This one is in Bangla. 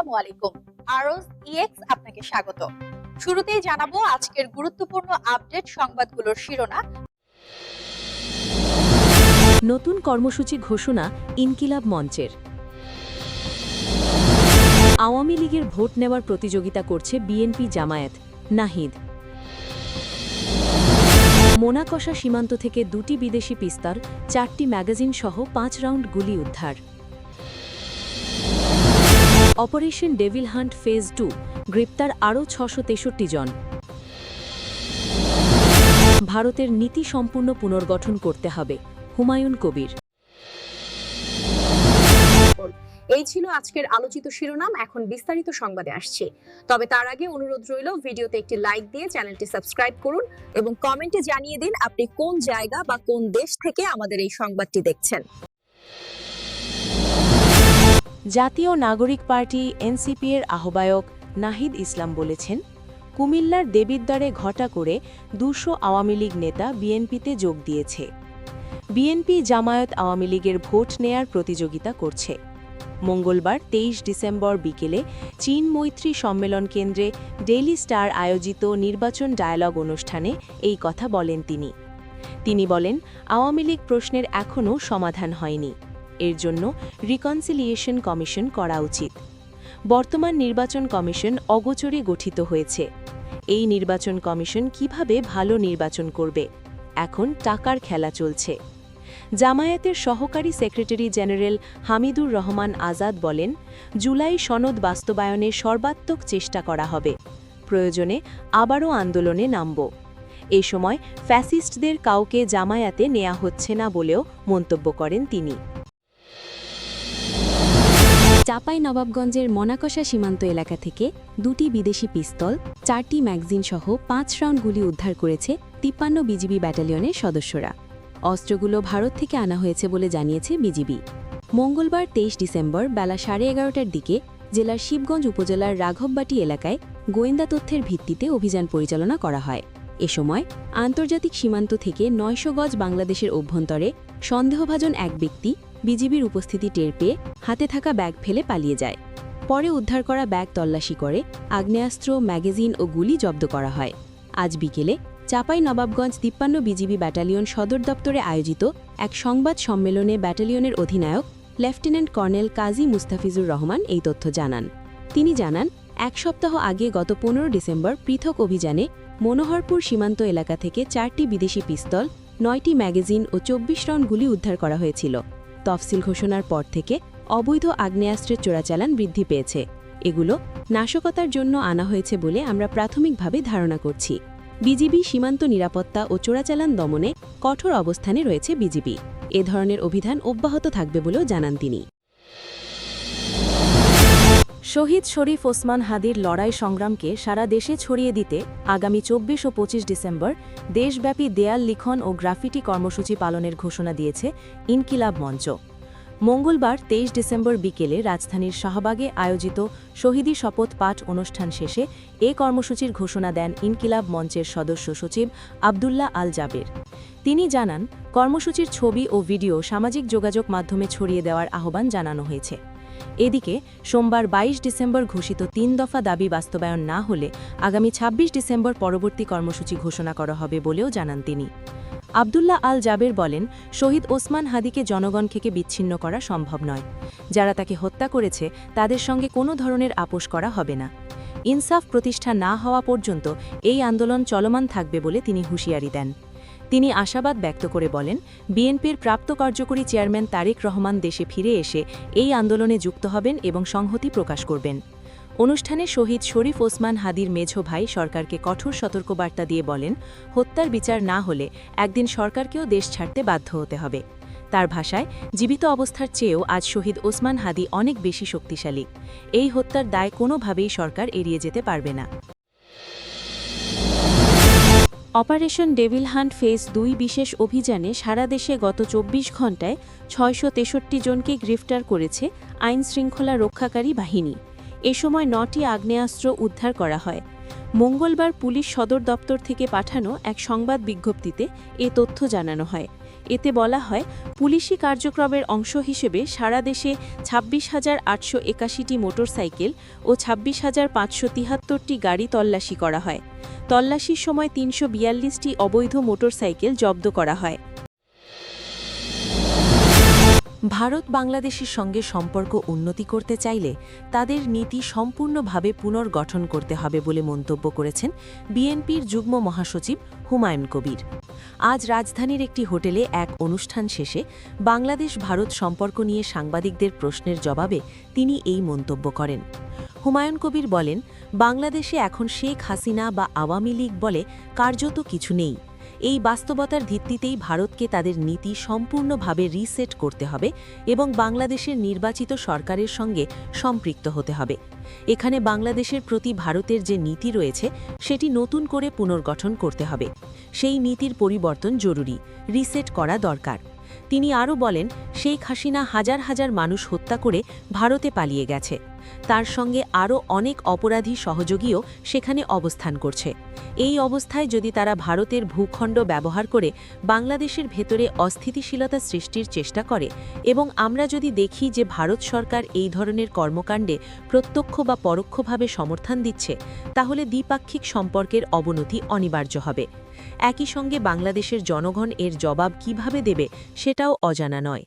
আসসালামু আলাইকুম। আরজ ইএক্স আপনাকে স্বাগত। শুরুতেই জানাবো আজকের গুরুত্বপূর্ণ আপডেট সংবাদগুলোর শিরোনাম। নতুন কর্মসূচি ঘোষণা ইনকিলাব মঞ্চের। আওয়ামী লীগের ভোট নেওয়ার প্রতিযোগিতা করছে বিএনপি জামায়াত, নাহিদ। মোনাকষা সীমান্ত থেকে ২টি বিদেশি পিস্তল, ৪টি ম্যাগাজিন সহ ৫ রাউন্ড গুলি উদ্ধার। অপারেশন ডেভিল হান্ট ফেজ 2, গ্রেপ্তার আরও ৬৬৩ জন। ভারতের নীতি সম্পূর্ণ পুনর্গঠন করতে হবে, হুমায়ুন কবির। এই ছিল আজকের আলোচিত শিরোনাম। এখন বিস্তারিত সংবাদে আসছি। তবে তার আগে অনুরোধ রইল, ভিডিওতে একটি লাইক দিয়ে চ্যানেলটি সাবস্ক্রাইব করুন এবং কমেন্টে জানিয়ে দিন আপনি কোন জায়গা বা কোন দেশ থেকে আমাদের এই সংবাদটি দেখছেন। জাতীয় নাগরিক পার্টি এনসিপি এর আহ্বায়ক নাহিদ ইসলাম বলেছেন, কুমিল্লার দেবিদ্বারে ঘটা করে ২০০ আওয়ামী লীগ নেতা বিএনপিতে যোগ দিয়েছে। বিএনপি জামায়াত আওয়ামী লীগের ভোট নেয়ার প্রতিযোগিতা করছে। মঙ্গলবার ২৩ ডিসেম্বর বিকেলে চীন মৈত্রী সম্মেলন কেন্দ্রে ডেইলি স্টার আয়োজিত নির্বাচন ডায়ালগ অনুষ্ঠানে এই কথা বলেন তিনি বলেন, আওয়ামী লীগ প্রশ্নের এখনও সমাধান হয়নি। এর জন্য রিকনসিলিয়েশন কমিশন করা উচিত। বর্তমান নির্বাচন কমিশন অগোচরে গঠিত হয়েছে। এই নির্বাচন কমিশন কিভাবে ভালো নির্বাচন করবে? এখন টাকার খেলা চলছে। জামায়াতের সহকারী সেক্রেটারি জেনারেল হামিদুর রহমান আজাদ বলেন, জুলাই সনদ বাস্তবায়নে সর্বাত্মক চেষ্টা করা হবে। প্রয়োজনে আবারও আন্দোলনে নামব। এ সময় ফ্যাসিস্টদের কাউকে জামায়াতে নেওয়া হচ্ছে না বলেও মন্তব্য করেন তিনি। চাঁপাইনবাবগঞ্জের মোনাকষা সীমান্ত এলাকা থেকে ২টি বিদেশি পিস্তল, ৪টি ম্যাগাজিন সহ ৫ রাউন্ড গুলি উদ্ধার করেছে ৫৩ বিজিবি ব্যাটালিয়নের সদস্যরা। অস্ত্রগুলো ভারত থেকে আনা হয়েছে বলে জানিয়েছে বিজিবি। মঙ্গলবার ২৩ ডিসেম্বর বেলা ১১:৩০টার দিকে জেলার শিবগঞ্জ উপজেলার রাঘববাটি এলাকায় গোয়েন্দা তথ্যের ভিত্তিতে অভিযান পরিচালনা করা হয়। এ সময় আন্তর্জাতিক সীমান্ত থেকে ৯০০ গজ বাংলাদেশের অভ্যন্তরে সন্দেহভাজন এক ব্যক্তি বিজিবির উপস্থিতি টের পেয়ে হাতে থাকা ব্যাগ ফেলে পালিয়ে যায়। পরে উদ্ধার করা ব্যাগ তল্লাশি করে আগ্নেয়াস্ত্র, ম্যাগাজিন ও গুলি জব্দ করা হয়। আজ বিকেলে চাঁপাইনবাবগঞ্জ ৫৩ বিজিবি ব্যাটালিয়ন সদর দপ্তরে আয়োজিত এক সংবাদ সম্মেলনে ব্যাটালিয়নের অধিনায়ক লেফটেন্যান্ট কর্নেল কাজী মুস্তাফিজুর রহমান এই তথ্য জানান। তিনি জানান, এক সপ্তাহ আগে গত ১৫ ডিসেম্বর পৃথক অভিযানে মনোহরপুর সীমান্ত এলাকা থেকে ৪টি বিদেশি পিস্তল, ৯টি ম্যাগাজিন ও ২৪ রাউন্ড গুলি উদ্ধার করা হয়েছিল। তফসিল ঘোষণার পর থেকে অবৈধ আগ্নেয়াস্ত্রের চোরাচালান বৃদ্ধি পেয়েছে। এগুলো নাশকতার জন্য আনা হয়েছে বলে আমরা প্রাথমিকভাবে ধারণা করছি। বিজিবি সীমান্ত নিরাপত্তা ও চোরাচালান দমনে কঠোর অবস্থানে রয়েছে বিজিবি। এ ধরনের অভিযান অব্যাহত থাকবে বলেও জানান তিনি। শহীদ শরীফ ওসমান হাদির লড়াই সংগ্রামকে সারা দেশে ছড়িয়ে দিতে আগামী ২৪ ও ২৫ ডিসেম্বর দেশব্যাপী দেয়াল লিখন ও গ্রাফিটি কর্মসূচি পালনের ঘোষণা দিয়েছে ইনকিলাব মঞ্চ। মঙ্গলবার ২৩ ডিসেম্বর বিকেলে রাজধানীর শাহবাগে আয়োজিত শহীদি শপথ পাঠ অনুষ্ঠান শেষে এ কর্মসূচির ঘোষণা দেন ইনকিলাব মঞ্চের সদস্য সচিব আবদুল্লাহ আল জাবের। তিনি জানান, কর্মসূচির ছবি ও ভিডিও সামাজিক যোগাযোগ মাধ্যমে ছড়িয়ে দেওয়ার আহ্বান জানানো হয়েছে। এদিকে সোমবার ২২ ডিসেম্বর ঘোষিত ৩ দফা দাবি বাস্তবায়ন না হলে আগামী ২৬ ডিসেম্বর পরবর্তী কর্মসূচি ঘোষণা করা হবে বলেও জানান তিনি। আবদুল্লাহ আল জাবের বলেন, শহীদ ওসমান হাদিকে জনগণ থেকে বিচ্ছিন্ন করা সম্ভব নয়। যারা তাকে হত্যা করেছে তাদের সঙ্গে কোনো ধরনের আপোষ করা হবে না। ইনসাফ প্রতিষ্ঠা না হওয়া পর্যন্ত এই আন্দোলন চলমান থাকবে বলে তিনি হুঁশিয়ারি দেন। তিনি আশাবাদ ব্যক্ত করে বলেন, বিএনপির প্রাপ্ত কার্যকরী চেয়ারম্যান তারেক রহমান দেশে ফিরে এসে এই আন্দোলনে যুক্ত হবেন এবং সংহতি প্রকাশ করবেন। অনুষ্ঠানে শহীদ শরীফ ওসমান হাদির মেঝো ভাই সরকারকে কঠোর সতর্কবার্তা দিয়ে বলেন, হত্যার বিচার না হলে একদিন সরকারকেও দেশ ছাড়তে বাধ্য হতে হবে। তার ভাষায়, জীবিত অবস্থার চেয়েও আজ শহীদ ওসমান হাদি অনেক বেশি শক্তিশালী। এই হত্যার দায় কোনোভাবেই সরকার এড়িয়ে যেতে পারবে না। অপারেশন ডেভিল হান্ট ফেজ ২ বিশেষ অভিযানে সারা দেশে গত ২৪ ঘণ্টায় ৬৬৩ জনকে গ্রেফতার করেছে আইনশৃঙ্খলা রক্ষাকারী বাহিনী। এ সময় ৯টি আগ্নেয়াস্ত্র উদ্ধার করা হয়। মঙ্গলবার পুলিশ সদর দপ্তর থেকে পাঠানো এক সংবাদ বিজ্ঞপ্তিতে এ তথ্য জানানো হয়। এতে বলা হয়, পুলিশি কার্যক্রমের অংশ হিসেবে সারা দেশে 26,881টি মোটরসাইকেল ও 26,573টি গাড়ি তল্লাশি করা হয়। তল্লাশির সময় 342টি অবৈধ মোটরসাইকেল জব্দ করা হয়। ভারত বাংলাদেশের সঙ্গে সম্পর্ক উন্নতি করতে চাইলে তাদের নীতি সম্পূর্ণভাবে পুনর্গঠন করতে হবে বলে মন্তব্য করেছেন বিএনপির যুগ্ম মহাসচিব হুমায়ুন কবির। আজ রাজধানীর একটি হোটেলে এক অনুষ্ঠান শেষে বাংলাদেশ ভারত সম্পর্ক নিয়ে সাংবাদিকদের প্রশ্নের জবাবে তিনি এই মন্তব্য করেন। হুমায়ুন কবির বলেন, বাংলাদেশে এখন শেখ হাসিনা বা আওয়ামী লীগ বলে কার্যত কিছু নেই। এই বাস্তবতার ভিত্তিতেই ভারতকে তাদের নীতি সম্পূর্ণভাবে রিসেট করতে হবে এবং বাংলাদেশের নির্বাচিত সরকারের সঙ্গে সম্পৃক্ত হতে হবে। এখানে বাংলাদেশের প্রতি ভারতের যে নীতি রয়েছে সেটি নতুন করে পুনর্গঠন করতে হবে। সেই নীতির পরিবর্তন জরুরি, রিসেট করা দরকার। তিনি আরও বলেন, শেখ হাসিনা হাজার হাজার মানুষ হত্যা করে ভারতে পালিয়ে গেছে। তার সঙ্গে আরও অনেক অপরাধী সহযোগীও সেখানে অবস্থান করছে। এই অবস্থায় যদি তারা ভারতের ভূখণ্ড ব্যবহার করে বাংলাদেশের ভেতরে অস্থিতিশীলতা সৃষ্টির চেষ্টা করে এবং আমরা যদি দেখি যে ভারত সরকার এই ধরনের কর্মকাণ্ডে প্রত্যক্ষ বা পরোক্ষভাবে সমর্থন দিচ্ছে, তাহলে দ্বিপাক্ষিক সম্পর্কের অবনতি অনিবার্য হবে। একই সঙ্গে বাংলাদেশের জনগণ এর জবাব কিভাবে দেবে সেটাও অজানা নয়।